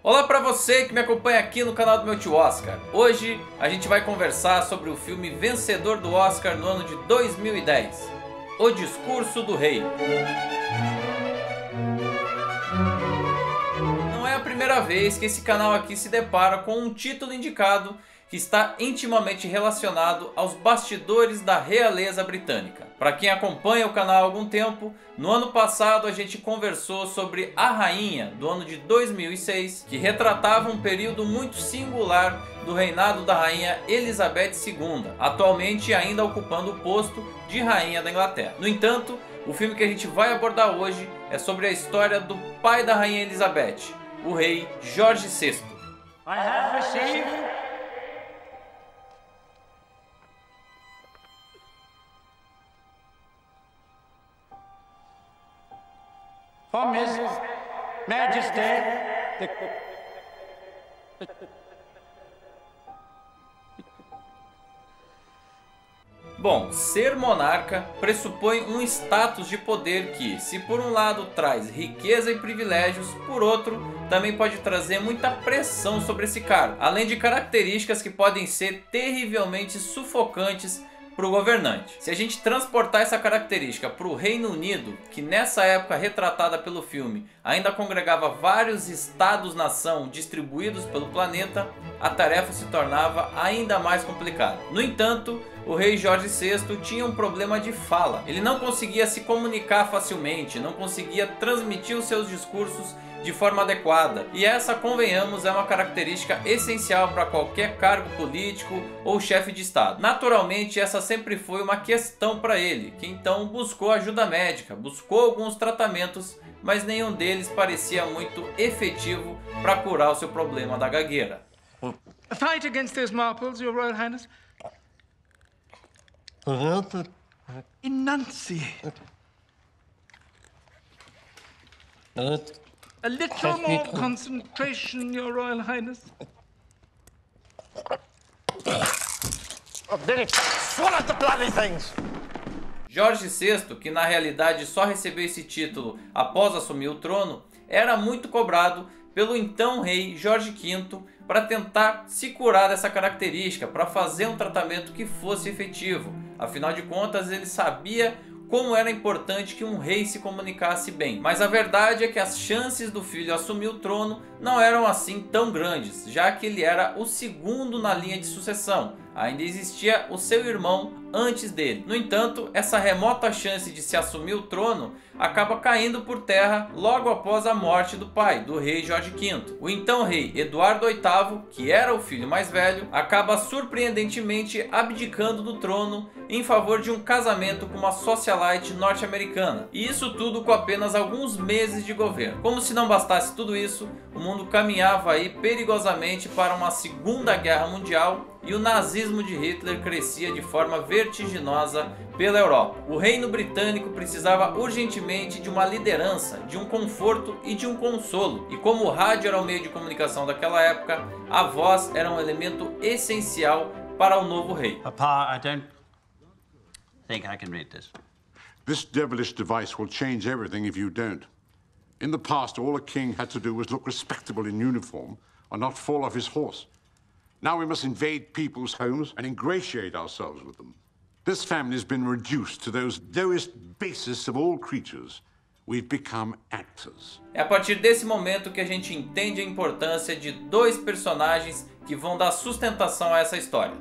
Olá para você que me acompanha aqui no canal do meu tio Oscar. Hoje a gente vai conversar sobre o filme vencedor do Oscar no ano de 2010, O Discurso do Rei. Não é a primeira vez que esse canal aqui se depara com um título indicado que está intimamente relacionado aos bastidores da realeza britânica. Para quem acompanha o canal há algum tempo, no ano passado a gente conversou sobre A Rainha, do ano de 2006, que retratava um período muito singular do reinado da Rainha Elizabeth II, atualmente ainda ocupando o posto de Rainha da Inglaterra. No entanto, o filme que a gente vai abordar hoje é sobre a história do pai da Rainha Elizabeth, o rei Jorge VI. I have received from His Majesty Bom, ser monarca pressupõe um status de poder que, se por um lado traz riqueza e privilégios, por outro também pode trazer muita pressão sobre esse cargo, além de características que podem ser terrivelmente sufocantes para o governante. Se a gente transportar essa característica para o Reino Unido, que nessa época retratada pelo filme ainda congregava vários estados-nação distribuídos pelo planeta, a tarefa se tornava ainda mais complicada. No entanto, o rei Jorge VI tinha um problema de fala. Ele não conseguia se comunicar facilmente, não conseguia transmitir os seus discursos de forma adequada. E essa, convenhamos, é uma característica essencial para qualquer cargo político ou chefe de estado. Naturalmente, essa sempre foi uma questão para ele, que então buscou ajuda médica, buscou alguns tratamentos, mas nenhum deles parecia muito efetivo para curar o seu problema da gagueira. a fight against those marples, Your Royal Highness. Enunciate. A little more concentration, Your Royal Highness. Swallow the bloody things! Jorge VI, que na realidade só recebeu esse título após assumir o trono, era muito cobrado pelo então rei Jorge V para tentar se curar dessa característica, para fazer um tratamento que fosse efetivo. Afinal de contas, ele sabia como era importante que um rei se comunicasse bem. Mas a verdade é que as chances do filho assumir o trono não eram assim tão grandes, já que ele era o segundo na linha de sucessão. Ainda existia o seu irmão antes dele. No entanto, essa remota chance de se assumir o trono acaba caindo por terra logo após a morte do pai, do rei Jorge V. O então rei Eduardo VIII, que era o filho mais velho, acaba surpreendentemente abdicando do trono em favor de um casamento com uma socialite norte-americana. E isso tudo com apenas alguns meses de governo. Como se não bastasse tudo isso, o mundo caminhava aí perigosamente para uma Segunda Guerra Mundial e o nazismo de Hitler crescia de forma vertiginosa pela Europa. O reino britânico precisava urgentemente de uma liderança, de um conforto e de um consolo. E como o rádio era o meio de comunicação daquela época, a voz era um elemento essencial para o novo rei. Papa, I don't think I can read this. This devilish device will change everything if you don't. In the past, all a king had to do was look respectable in uniform or not fall off his horse. Now we must invade people's homes and ingratiate ourselves with them. This family has been reduced to those lowest basis of all creatures. We've become actors. É a partir desse momento que a gente entende a importância de dois personagens que vão dar sustentação a essa história.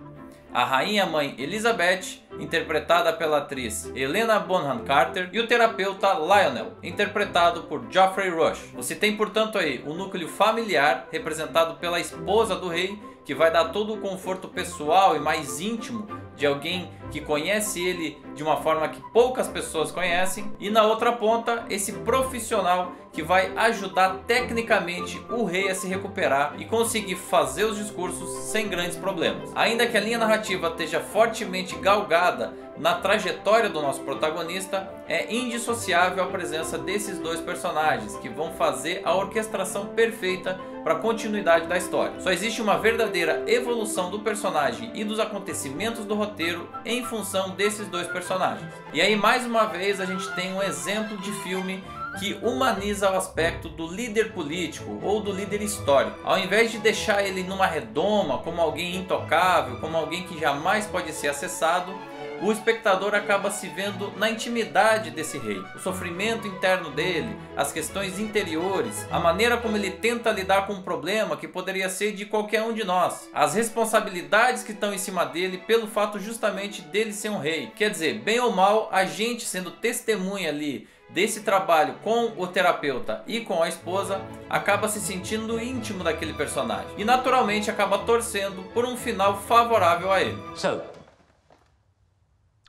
A rainha mãe Elizabeth, interpretada pela atriz Helena Bonham Carter, e o terapeuta Lionel, interpretado por Geoffrey Rush. Você tem, portanto, aí o núcleo familiar, representado pela esposa do rei, que vai dar todo o conforto pessoal e mais íntimo de alguém que conhece ele de uma forma que poucas pessoas conhecem, e na outra ponta esse profissional que vai ajudar tecnicamente o rei a se recuperar e conseguir fazer os discursos sem grandes problemas. Ainda que a linha narrativa esteja fortemente galgada na trajetória do nosso protagonista, é indissociável a presença desses dois personagens que vão fazer a orquestração perfeita para a continuidade da história. Só existe uma verdadeira evolução do personagem e dos acontecimentos do roteiro em função desses dois personagens. E aí, mais uma vez, a gente tem um exemplo de filme que humaniza o aspecto do líder político ou do líder histórico. Ao invés de deixar ele numa redoma, como alguém intocável, como alguém que jamais pode ser acessado, o espectador acaba se vendo na intimidade desse rei, o sofrimento interno dele, as questões interiores, a maneira como ele tenta lidar com um problema que poderia ser de qualquer um de nós, as responsabilidades que estão em cima dele pelo fato justamente dele ser um rei. Quer dizer, bem ou mal, a gente sendo testemunha ali desse trabalho com o terapeuta e com a esposa, acaba se sentindo íntimo daquele personagem e naturalmente acaba torcendo por um final favorável a ele. So,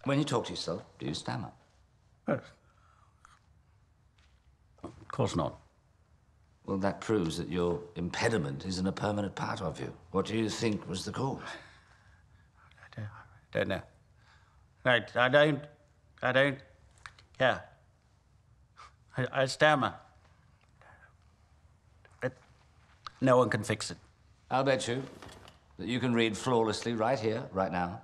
when you talk to yourself, do you stammer? Of course not. Well, that proves that your impediment isn't a permanent part of you. What do you think was the cause? I don't know. I don't care. I stammer. But no one can fix it. I'll bet you that you can read flawlessly right here, right now.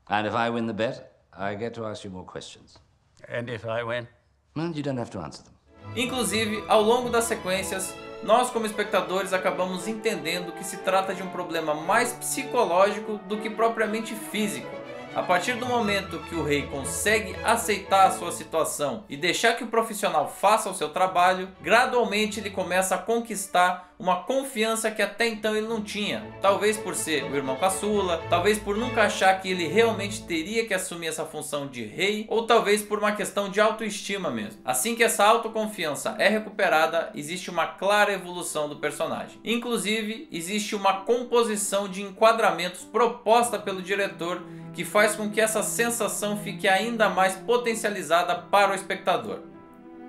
And if I win the bet, I get to ask you more questions. And if I win? Well, you don't have to answer them. Inclusive, ao longo das sequências, nós como espectadores acabamos entendendo que se trata de um problema mais psicológico do que propriamente físico. A partir do momento que o rei consegue aceitar a sua situação e deixar que o profissional faça o seu trabalho, gradualmente ele começa a conquistar uma confiança que até então ele não tinha. Talvez por ser o irmão caçula, talvez por nunca achar que ele realmente teria que assumir essa função de rei, ou talvez por uma questão de autoestima mesmo. Assim que essa autoconfiança é recuperada, existe uma clara evolução do personagem. Inclusive, existe uma composição de enquadramentos proposta pelo diretor que faz com que essa sensação fique ainda mais potencializada para o espectador.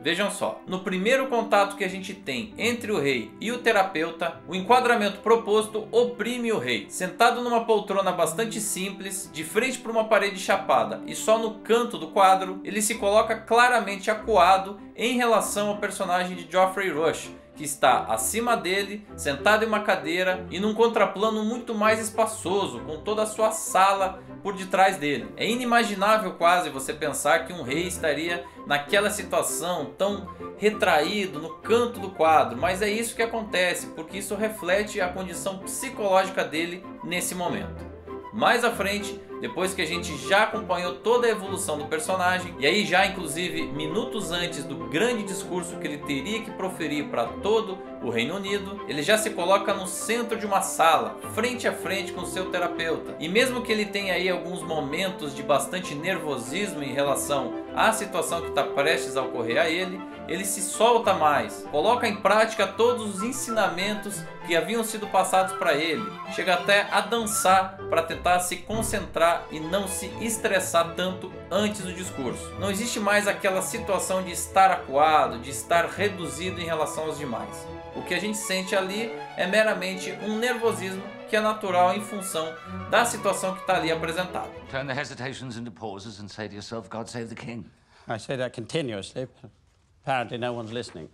Vejam só, no primeiro contato que a gente tem entre o rei e o terapeuta, o enquadramento proposto oprime o rei. Sentado numa poltrona bastante simples, de frente para uma parede chapada e só no canto do quadro, ele se coloca claramente acuado em relação ao personagem de Geoffrey Rush, que está acima dele, sentado em uma cadeira e num contraplano muito mais espaçoso, com toda a sua sala por detrás dele. É inimaginável quase você pensar que um rei estaria naquela situação tão retraído no canto do quadro, mas é isso que acontece, porque isso reflete a condição psicológica dele nesse momento. Mais à frente, depois que a gente já acompanhou toda a evolução do personagem, e aí já inclusive minutos antes do grande discurso que ele teria que proferir para todo o Reino Unido, ele já se coloca no centro de uma sala, frente a frente com seu terapeuta. E mesmo que ele tenha aí alguns momentos de bastante nervosismo em relação à situação que está prestes a ocorrer a ele, ele se solta mais, coloca em prática todos os ensinamentos que haviam sido passados para ele, chega até a dançar para tentar se concentrar e não se estressar tanto antes do discurso. Não existe mais aquela situação de estar acuado, de estar reduzido em relação aos demais. O que a gente sente ali é meramente um nervosismo que é natural em função da situação que está ali apresentada. Turn the hesitations into pauses and say to yourself, God save the king. I say that continuously. Apparently no one's listening.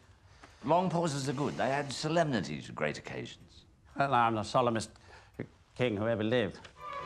Long pauses are good. They add solemnity to great occasions. Well, I'm the solemnest king who ever lived.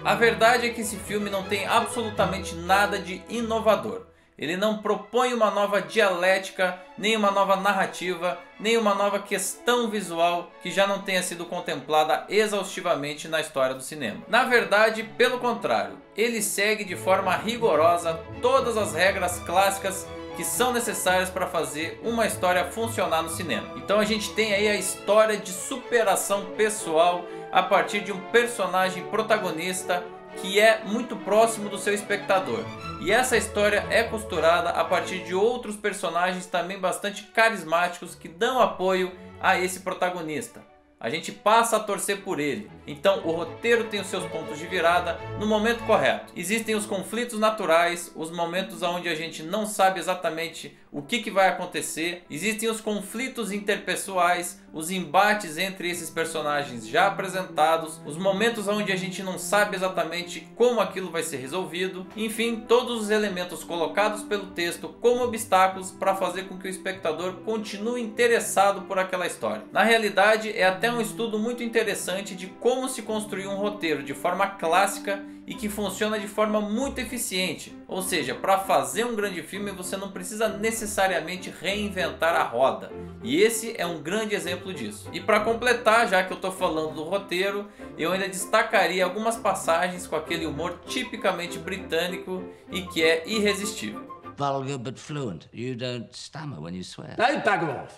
A verdade é que esse filme não tem absolutamente nada de inovador. Ele não propõe uma nova dialética, nem uma nova narrativa, nem uma nova questão visual que já não tenha sido contemplada exaustivamente na história do cinema. Na verdade, pelo contrário, ele segue de forma rigorosa todas as regras clássicas que são necessárias para fazer uma história funcionar no cinema. Então a gente tem aí a história de superação pessoal a partir de um personagem protagonista que é muito próximo do seu espectador. E essa história é costurada a partir de outros personagens também bastante carismáticos que dão apoio a esse protagonista. A gente passa a torcer por ele. Então o roteiro tem os seus pontos de virada no momento correto. Existem os conflitos naturais, os momentos onde a gente não sabe exatamente o que vai acontecer. Existem os conflitos interpessoais, os embates entre esses personagens já apresentados, os momentos onde a gente não sabe exatamente como aquilo vai ser resolvido. Enfim, todos os elementos colocados pelo texto como obstáculos para fazer com que o espectador continue interessado por aquela história. Na realidade, é até até um estudo muito interessante de como se construir um roteiro de forma clássica e que funciona de forma muito eficiente. Ou seja, para fazer um grande filme você não precisa necessariamente reinventar a roda. E esse é um grande exemplo disso. E para completar, já que eu estou falando do roteiro, eu ainda destacaria algumas passagens com aquele humor tipicamente britânico e que é irresistível. Vulgar but fluent. You don't stammer when you swear. Hey, bugger off.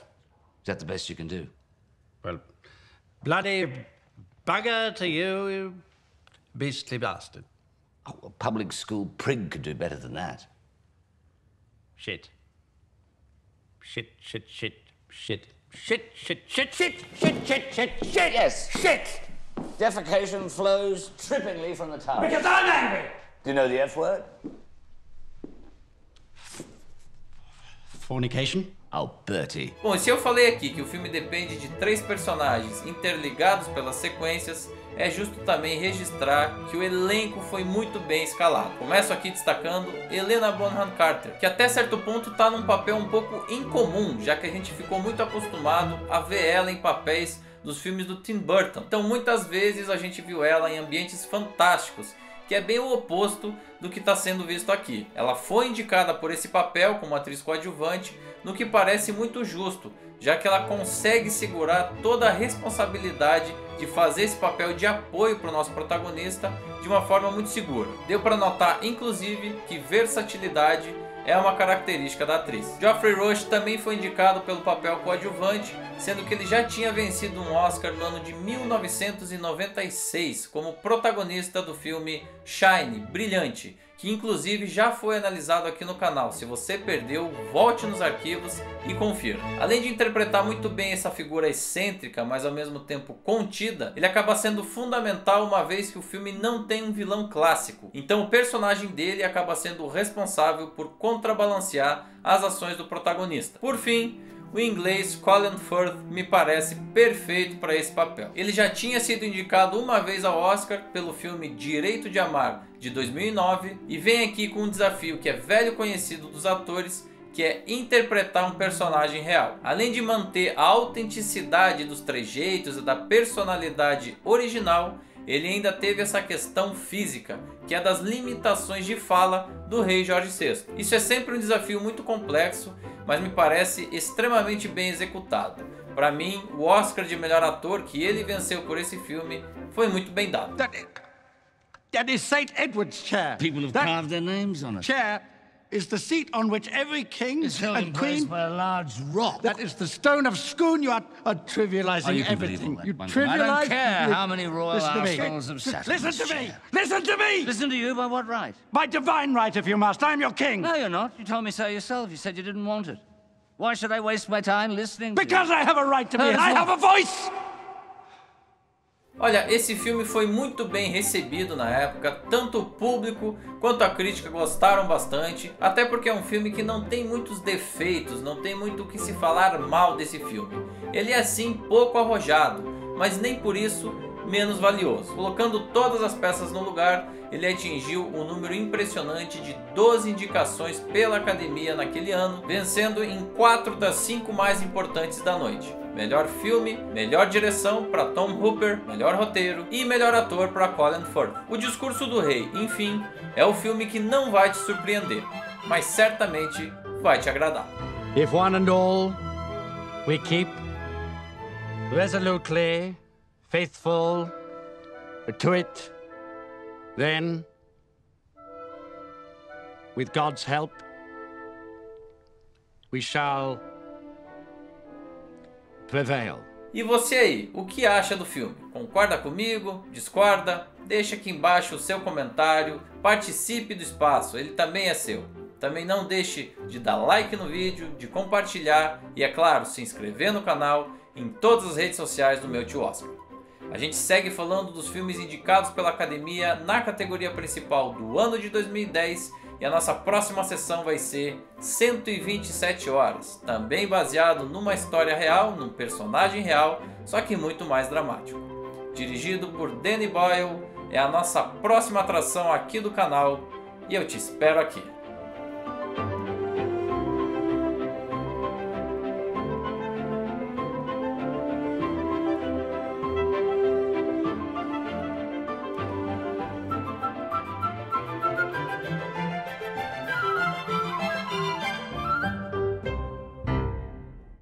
Is that the best you can do? Well, bloody bugger to you, you beastly bastard. Oh, a public school prig could do better than that. Shit. Shit, shit, shit, shit. Shit, shit, shit, shit, shit, shit, shit, shit. Yes. Shit. Defecation flows trippingly from the tongue. Because I'm angry. Do you know the F word? Fornication. Oh, Bertie. Bom, e se eu falei aqui que o filme depende de 3 personagens interligados pelas sequências, é justo também registrar que o elenco foi muito bem escalado. Começo aqui destacando Helena Bonham Carter, que até certo ponto está num papel um pouco incomum, já que a gente ficou muito acostumado a ver ela em papéis dos filmes do Tim Burton. Então muitas vezes a gente viu ela em ambientes fantásticos, que é bem o oposto do que está sendo visto aqui. Ela foi indicada por esse papel como atriz coadjuvante, no que parece muito justo, já que ela consegue segurar toda a responsabilidade de fazer esse papel de apoio para o nosso protagonista de uma forma muito segura. Deu para notar, inclusive, que versatilidade é uma característica da atriz. Geoffrey Rush também foi indicado pelo papel coadjuvante, sendo que ele já tinha vencido um Oscar no ano de 1996 como protagonista do filme Shine, Brilhante, que inclusive já foi analisado aqui no canal. Se você perdeu, volte nos arquivos e confira. Além de interpretar muito bem essa figura excêntrica, mas ao mesmo tempo contida, ele acaba sendo fundamental uma vez que o filme não tem um vilão clássico. Então o personagem dele acaba sendo o responsável por contrabalancear as ações do protagonista. Por fim, o inglês Colin Firth me parece perfeito para esse papel. Ele já tinha sido indicado uma vez ao Oscar pelo filme Direito de Amar, de 2009, e vem aqui com um desafio que é velho conhecido dos atores, que é interpretar um personagem real. Além de manter a autenticidade dos trejeitos e da personalidade original, ele ainda teve essa questão física, que é das limitações de fala do rei Jorge VI. Isso é sempre um desafio muito complexo, mas me parece extremamente bem executado. Para mim, o Oscar de melhor ator que ele venceu por esse filme foi muito bem dado. That is St. Edward's chair. People have carved their names on it. Chair is the seat on which every king It's held in and place queen... by a large rock. That is the stone of Scone. You are trivializing You can believe everything. all that, You Bundy. trivialize... I don't care how many royal Listen to me. arseholes have sat on Listen this to me. chair. Listen to me. Listen to you by what right? By divine right, if you must. I'm your king. No, you're not. You told me so yourself. You said you didn't want it. Why should I waste my time listening to Because you? I have a right to be, No, and I it's have a voice. Olha, esse filme foi muito bem recebido na época, tanto o público quanto a crítica gostaram bastante, até porque é um filme que não tem muitos defeitos, não tem muito o que se falar mal desse filme. Ele é sim pouco arrojado, mas nem por isso menos valioso. Colocando todas as peças no lugar, ele atingiu um número impressionante de 12 indicações pela Academia naquele ano, vencendo em 4 das 5 mais importantes da noite. Melhor filme, melhor direção para Tom Hooper, melhor roteiro e melhor ator para Colin Firth. O Discurso do Rei, enfim, é o filme que não vai te surpreender, mas certamente vai te agradar. If one and all we keep resolutely faithful to it, then, with God's help, we shall prevail. E você aí, o que acha do filme? Concorda comigo? Discorda? Deixa aqui embaixo o seu comentário, participe do espaço, ele também é seu. Também não deixe de dar like no vídeo, de compartilhar e, é claro, se inscrever no canal em todas as redes sociais do meu tio Oscar. A gente segue falando dos filmes indicados pela Academia na categoria principal do ano de 2010 e a nossa próxima sessão vai ser 127 horas, também baseado numa história real, num personagem real, só que muito mais dramático. Dirigido por Danny Boyle, é a nossa próxima atração aqui do canal e eu te espero aqui.